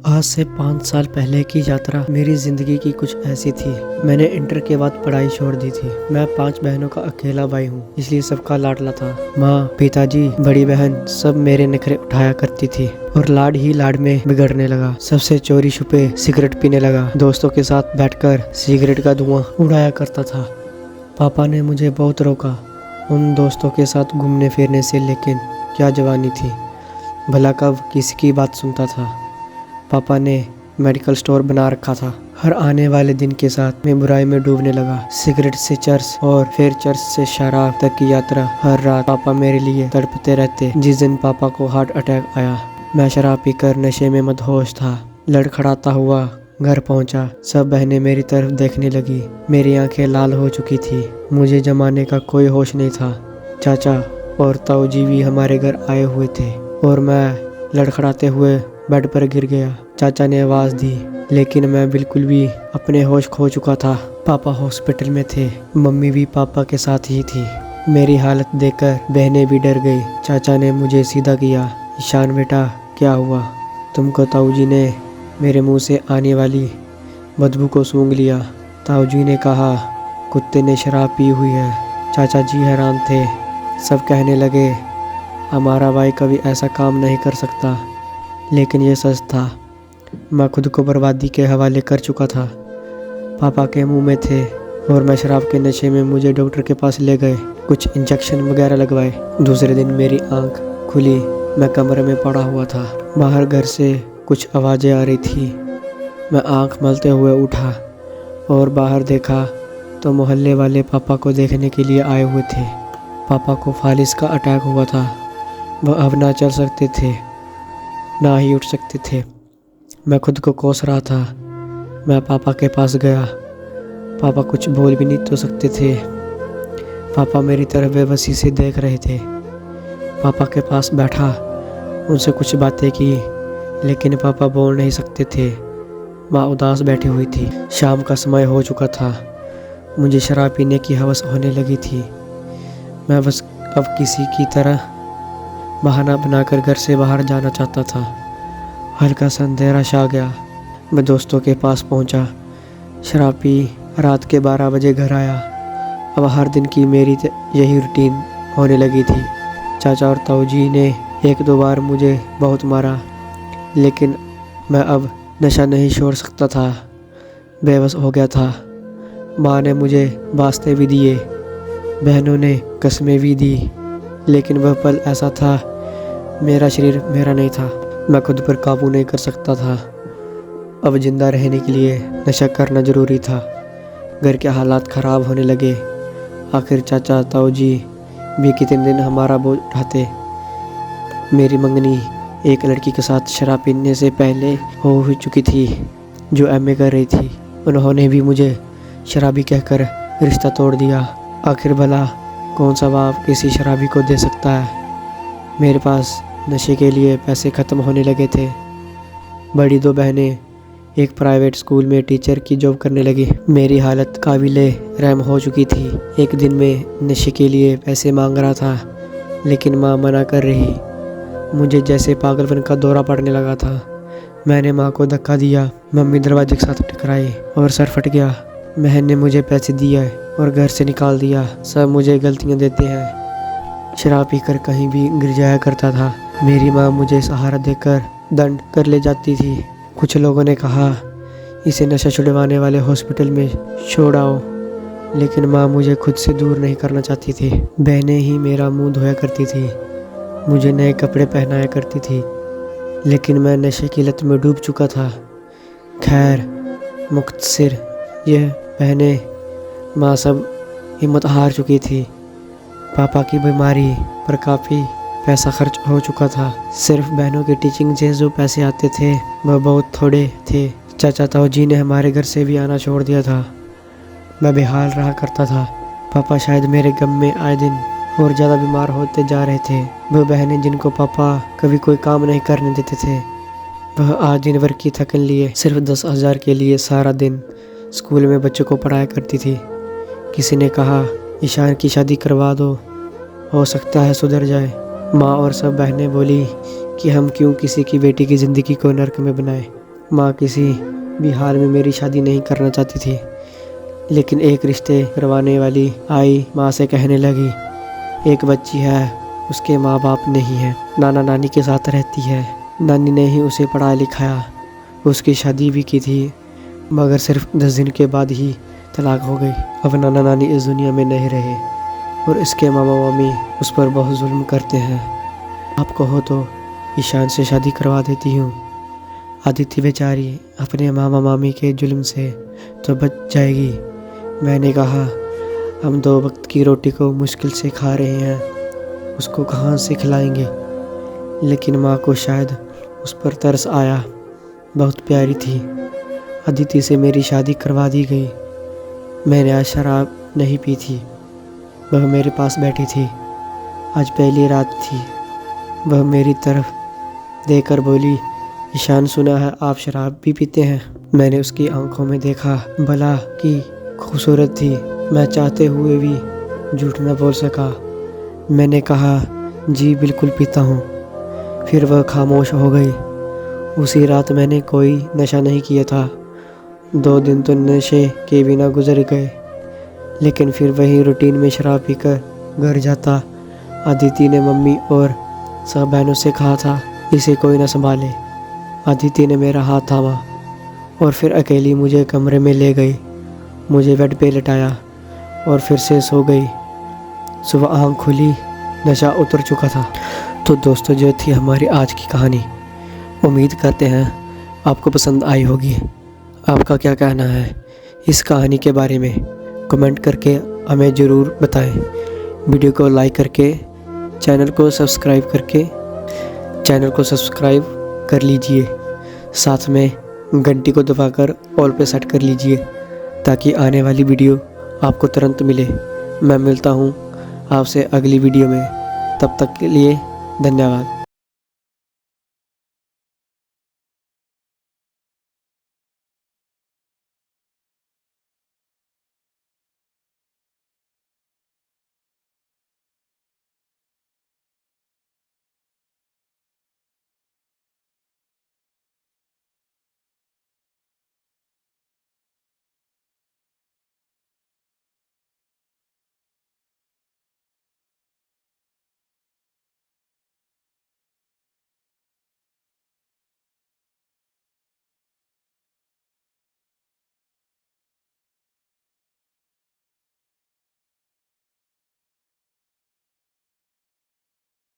आज से 5 साल पहले की यात्रा मेरी ज़िंदगी की कुछ ऐसी थी। मैंने इंटर के बाद पढ़ाई छोड़ दी थी। मैं 5 बहनों का अकेला भाई हूँ, इसलिए सबका लाडला था। माँ, पिताजी, बड़ी बहन सब मेरे नखरे उठाया करती थी और लाड ही लाड में बिगड़ने लगा। सबसे चोरी छुपे सिगरेट पीने लगा। दोस्तों के साथ बैठकर सिगरेट का धुआं उड़ाया करता था। पापा ने मुझे बहुत रोका उन दोस्तों के साथ घूमने फिरने से, लेकिन क्या जवानी थी, भला कब किसी की बात सुनता था। पापा ने मेडिकल स्टोर बना रखा था। हर आने वाले दिन के साथ मैं बुराई में डूबने लगा। सिगरेट से चर्च और फिर चर्च से शराब तक की यात्रा। हर रात पापा मेरे लिए तड़पते रहते। जिस दिन पापा को हार्ट अटैक आया, मैं शराब पीकर नशे में मदहोश था। लड़खड़ाता हुआ घर पहुंचा। सब बहनें मेरी तरफ देखने लगी। मेरी आंखें लाल हो चुकी थी। मुझे जमाने का कोई होश नहीं था। चाचा और ताऊ जी भी हमारे घर आए हुए थे और मैं लड़खड़ाते हुए बेड पर गिर गया। चाचा ने आवाज़ दी, लेकिन मैं बिल्कुल भी अपने होश खो चुका था। पापा हॉस्पिटल में थे। मम्मी भी पापा के साथ ही थी। मेरी हालत देखकर बहनें भी डर गई। चाचा ने मुझे सीधा किया। ईशान बेटा, क्या हुआ? तुमको ताऊ जी ने मेरे मुंह से आने वाली बदबू को सूंघ लिया। ताऊ जी ने कहा, कुत्ते ने शराब पी हुई है। चाचा जी हैरान थे। सब कहने लगे, हमारा भाई कभी ऐसा काम नहीं कर सकता। लेकिन ये सच था। मैं खुद को बर्बादी के हवाले कर चुका था। पापा के मुंह में थे और मैं शराब के नशे में मुझे डॉक्टर के पास ले गए। कुछ इंजेक्शन वगैरह लगवाए। दूसरे दिन मेरी आंख खुली। मैं कमरे में पड़ा हुआ था। बाहर घर से कुछ आवाज़ें आ रही थी। मैं आंख मलते हुए उठा और बाहर देखा तो मोहल्ले वाले पापा को देखने के लिए आए हुए थे। पापा को फालिस का अटैक हुआ था। वह अब ना चल सकते थे, ना ही उठ सकते थे। मैं खुद को कोस रहा था। मैं पापा के पास गया। पापा कुछ बोल भी नहीं तो सकते थे। पापा मेरी तरफ बेबसी से देख रहे थे। पापा के पास बैठा, उनसे कुछ बातें की, लेकिन पापा बोल नहीं सकते थे। माँ उदास बैठी हुई थी। शाम का समय हो चुका था। मुझे शराब पीने की हवस होने लगी थी। मैं बस अब किसी की तरह बहाना बनाकर घर से बाहर जाना चाहता था। हल्का सा अंधेरा छा गया। मैं दोस्तों के पास पहुंचा। शराब पी रात के 12 बजे घर आया। अब हर दिन की मेरी यही रूटीन होने लगी थी। चाचा और ताऊ जी ने 1-2 बार मुझे बहुत मारा, लेकिन मैं अब नशा नहीं छोड़ सकता था। बेबस हो गया था। माँ ने मुझे वास्ते भी दिए, बहनों ने कस्में भी दी, लेकिन वह पल ऐसा था, मेरा शरीर मेरा नहीं था। मैं खुद पर काबू नहीं कर सकता था। अब जिंदा रहने के लिए नशा करना ज़रूरी था। घर के हालात ख़राब होने लगे। आखिर चाचा ताऊ जी भी कितने दिन हमारा बोझ उठाते। मेरी मंगनी एक लड़की के साथ शराब पीने से पहले हो चुकी थी, जो एमए कर रही थी। उन्होंने भी मुझे शराबी कहकर रिश्ता तोड़ दिया। आखिर भला कौन सा बाप किसी शराबी को दे सकता है? मेरे पास नशे के लिए पैसे ख़त्म होने लगे थे। बड़ी 2 बहनें एक प्राइवेट स्कूल में टीचर की जॉब करने लगी। मेरी हालत काबिले रहम हो चुकी थी। एक दिन मैं नशे के लिए पैसे मांग रहा था, लेकिन माँ मना कर रही। मुझे जैसे पागलपन का दौरा पड़ने लगा था। मैंने माँ को धक्का दिया। मम्मी दरवाजे के साथ टकराई और सर फट गया। बहन ने मुझे पैसे दिए और घर से निकाल दिया। सब मुझे गलतियाँ देते हैं। शराब पीकर कहीं भी गिर जाया करता था। मेरी माँ मुझे सहारा देकर दंड कर ले जाती थी। कुछ लोगों ने कहा, इसे नशा छुड़वाने वाले हॉस्पिटल में छोड़ाओ, लेकिन माँ मुझे खुद से दूर नहीं करना चाहती थी। बहनें ही मेरा मुंह धोया करती थी, मुझे नए कपड़े पहनाया करती थी, लेकिन मैं नशे की लत में डूब चुका था। खैर, मुख्तसर यह बहनें, माँ सब हिम्मत हार चुकी थी। पापा की बीमारी पर काफ़ी पैसा खर्च हो चुका था। सिर्फ बहनों की टीचिंग से जो पैसे आते थे वह बहुत थोड़े थे। चाचा ताऊ जी ने हमारे घर से भी आना छोड़ दिया था। मैं बेहाल रहा करता था। पापा शायद मेरे गम में आए दिन और ज़्यादा बीमार होते जा रहे थे। वह बहनें जिनको पापा कभी कोई काम नहीं करने देते थे, वह आज दिन भर की थकन लिए सिर्फ 10,000 के लिए सारा दिन स्कूल में बच्चों को पढ़ाया करती थी। किसी ने कहा, ईशान की शादी करवा दो, हो सकता है सुधर जाए। माँ और सब बहनें बोली कि हम क्यों किसी की बेटी की ज़िंदगी को नर्क में बनाएं। माँ किसी भी हाल में मेरी शादी नहीं करना चाहती थी, लेकिन एक रिश्ते करवाने वाली आई माँ से कहने लगी, एक बच्ची है, उसके माँ बाप नहीं है, नाना नानी के साथ रहती है। नानी ने ही उसे पढ़ाया लिखाया, उसकी शादी भी की थी, मगर सिर्फ 10 दिन के बाद ही तलाक हो गई। अब नाना नानी इस दुनिया में नहीं रहे और इसके मामा मामी उस पर बहुत जुल्म करते हैं। आप कहो तो ईशान से शादी करवा देती हूँ। आदित्य बेचारी अपने मामा मामी के जुल्म से तो बच जाएगी। मैंने कहा, हम 2 वक्त की रोटी को मुश्किल से खा रहे हैं, उसको कहाँ से खिलाएंगे। लेकिन माँ को शायद उस पर तरस आया, बहुत प्यारी थी। अदिति से मेरी शादी करवा दी गई। मैंने आज शराब नहीं पी थी, वह मेरे पास बैठी थी। आज पहली रात थी। वह मेरी तरफ देखकर बोली, ईशान, सुना है आप शराब भी पीते हैं। मैंने उसकी आंखों में देखा, भला की खूबसूरत थी। मैं चाहते हुए भी झूठ न बोल सका। मैंने कहा, जी बिल्कुल पीता हूँ। फिर वह खामोश हो गई। उसी रात मैंने कोई नशा नहीं किया था। 2 दिन तो नशे के बिना गुजर गए, लेकिन फिर वही रूटीन में शराब पीकर घर जाता। अदिति ने मम्मी और सब बहनों से कहा था, इसे कोई न संभाले। अदिति ने मेरा हाथ थामा और फिर अकेली मुझे कमरे में ले गई। मुझे बेड पे लिटाया और फिर से सो गई। सुबह आँख खुली, नशा उतर चुका था। तो दोस्तों, जो थी हमारी आज की कहानी। उम्मीद करते हैं आपको पसंद आई होगी। आपका क्या कहना है इस कहानी के बारे में, कमेंट करके हमें ज़रूर बताएं। वीडियो को लाइक करके चैनल को सब्सक्राइब कर लीजिए। साथ में घंटी को दबाकर ऑल पे सेट कर लीजिए, ताकि आने वाली वीडियो आपको तुरंत मिले। मैं मिलता हूँ आपसे अगली वीडियो में। तब तक के लिए धन्यवाद।